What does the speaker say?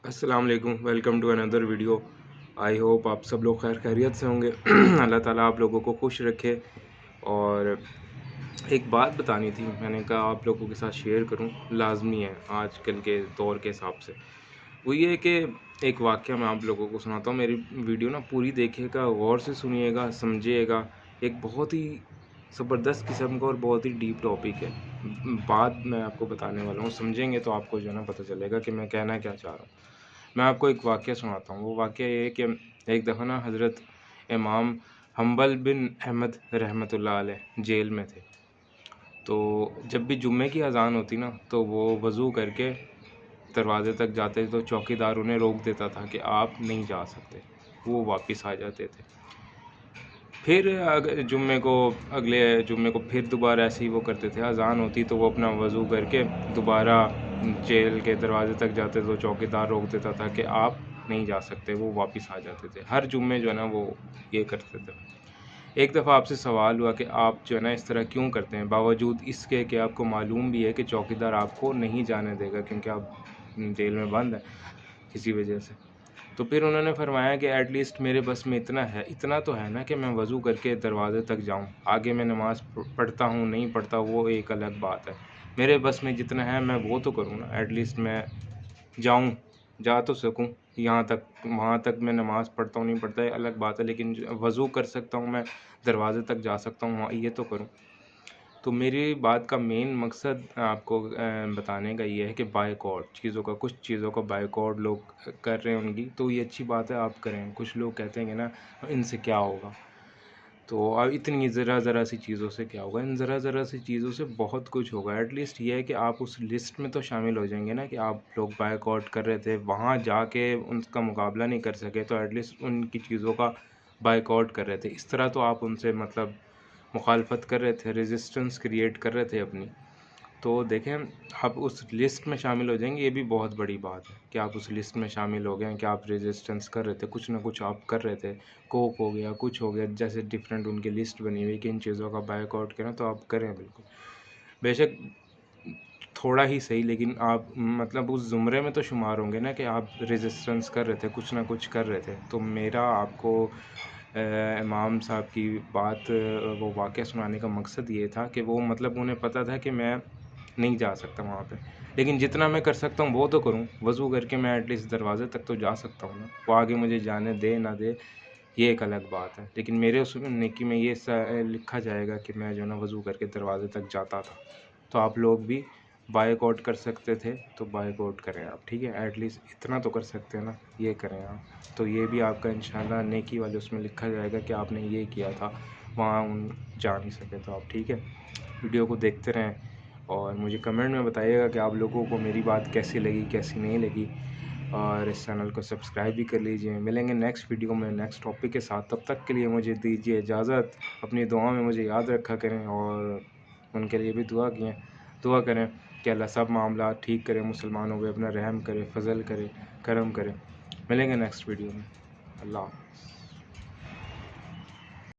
अस्सलाम वालेकुम, welcome to another video. I hope आप सब लोग खैर खैरियत से होंगे। अल्लाह ताला आप लोगों को खुश रखे। और एक बात बतानी थी, मैंने कहा आप लोगों के साथ शेयर करूं, लाजमी है आजकल के दौर के हिसाब से। वो ये है कि एक वाक़या मैं आप लोगों को सुनाता हूँ। मेरी वीडियो ना पूरी देखिएगा, गौर से सुनिएगा, समझिएगा। एक बहुत ही ज़बरदस्त किस्म का और बहुत ही डीप टॉपिक है। बात मैं आपको बताने वाला हूँ, समझेंगे तो आपको जो है ना पता चलेगा कि मैं कहना क्या चाह रहा हूँ। मैं आपको एक वाक़या सुनाता हूँ। वो वाक़या ये है कि एक दफ़ा ना हज़रत इमाम हम्बल बिन अहमद रहमतुल्लाह अलैह जेल में थे। तो जब भी जुम्मे की अज़ान होती ना, तो वो वज़ू करके दरवाज़े तक जाते तो चौकीदार उन्हें रोक देता था कि आप नहीं जा सकते। वो वापस आ जाते थे। फिर अगले जुम्मे को फिर दोबारा ऐसे ही वो करते थे। अज़ान होती तो वो अपना वज़ू करके दोबारा जेल के दरवाज़े तक जाते तो चौकीदार रोक देता था कि आप नहीं जा सकते। वो वापस आ जाते थे। हर जुम्मे जो है ना वो ये करते थे। एक दफ़ा आपसे सवाल हुआ कि आप जो है ना इस तरह क्यों करते हैं, बावजूद इसके कि आपको मालूम भी है कि चौकीदार आपको नहीं जाने देगा क्योंकि आप जेल में बंद हैं किसी वजह से। तो फिर उन्होंने फरमाया कि एट लीस्ट मेरे बस में इतना तो है ना कि मैं वज़ू करके दरवाज़े तक जाऊँ। आगे मैं नमाज़ पढ़ता हूँ नहीं पढ़ता वो एक अलग बात है। मेरे बस में जितना है मैं वो तो करूँ ना, एट लीस्ट मैं जाऊँ, जा तो सकूँ यहाँ तक। वहाँ तक मैं नमाज़ पढ़ता हूँ नहीं पढ़ता ये अलग बात है, लेकिन वज़ू कर सकता हूँ मैं, दरवाज़े तक जा सकता हूँ, वहाँ ये तो करूँ। तो मेरी बात का मेन मकसद आपको बताने का ये है कि बायकॉट कुछ चीज़ों का बायकॉट लोग कर रहे हैं उनकी, तो ये अच्छी बात है आप करें। कुछ लोग कहते हैं कि ना इनसे क्या होगा, तो अब इतनी ज़रा सी चीज़ों से क्या होगा। इन ज़रा सी चीज़ों से बहुत कुछ होगा। एटलीस्ट ये है कि आप उस लिस्ट में तो शामिल हो जाएंगे ना कि आप लोग बायकॉट कर रहे थे, वहाँ जाके उनका मुकाबला नहीं कर सके तो एटलीस्ट उनकी चीज़ों का बायकॉट कर रहे थे। इस तरह तो आप उनसे मतलब मुखालफत कर रहे थे, रेजिस्टेंस क्रिएट कर रहे थे अपनी। तो देखें, आप उस लिस्ट में शामिल हो जाएंगे, ये भी बहुत बड़ी बात है कि आप उस लिस्ट में शामिल हो गए हैं कि आप रेजिस्टेंस कर रहे थे, कुछ ना कुछ आप कर रहे थे। कोक हो गया, कुछ हो गया, जैसे डिफरेंट उनकी लिस्ट बनी हुई कि इन चीज़ों का बायकॉट करें, तो आप करें बिल्कुल। बेशक थोड़ा ही सही, लेकिन आप मतलब उस ज़ुमरे में तो शुमार होंगे ना कि आप रेजिस्टेंस कर रहे थे, कुछ ना कुछ कर रहे थे। तो मेरा आपको इमाम साहब की बात वो वाक़या सुनाने का मकसद ये था कि वो मतलब उन्हें पता था कि मैं नहीं जा सकता वहाँ पे, लेकिन जितना मैं कर सकता हूँ वो तो करूँ। वज़ू करके मैं एटलीस्ट दरवाज़े तक तो जा सकता हूँ ना। वो आगे मुझे जाने दे ना दे ये एक अलग बात है, लेकिन मेरे उस नेकी में ये लिखा जाएगा कि मैं जो है ना वज़ू करके दरवाज़े तक जाता था। तो आप लोग भी बायकॉट कर सकते थे तो बायकॉट करें आप, ठीक है। एटलीस्ट इतना तो कर सकते हैं ना, ये करें आप। तो ये भी आपका इंशाल्लाह नेकी वाले उसमें लिखा जाएगा कि आपने ये किया था, वहाँ जा नहीं सके तो आप, ठीक है। वीडियो को देखते रहें और मुझे कमेंट में बताइएगा कि आप लोगों को मेरी बात कैसी लगी कैसी नहीं लगी। और इस चैनल को सब्सक्राइब भी कर लीजिए। मिलेंगे नेक्स्ट वीडियो में नेक्स्ट टॉपिक के साथ। तब तक के लिए मुझे दीजिए इजाज़त। अपनी दुआ में मुझे याद रखा करें और उनके लिए भी दुआ करें कि अल्लाह सब मामला ठीक करे, मुसलमानों पे अपना रहम करे, फ़ज़ल करे, करम करे। मिलेंगे नेक्स्ट वीडियो में। अल्लाह हाफ़िज़।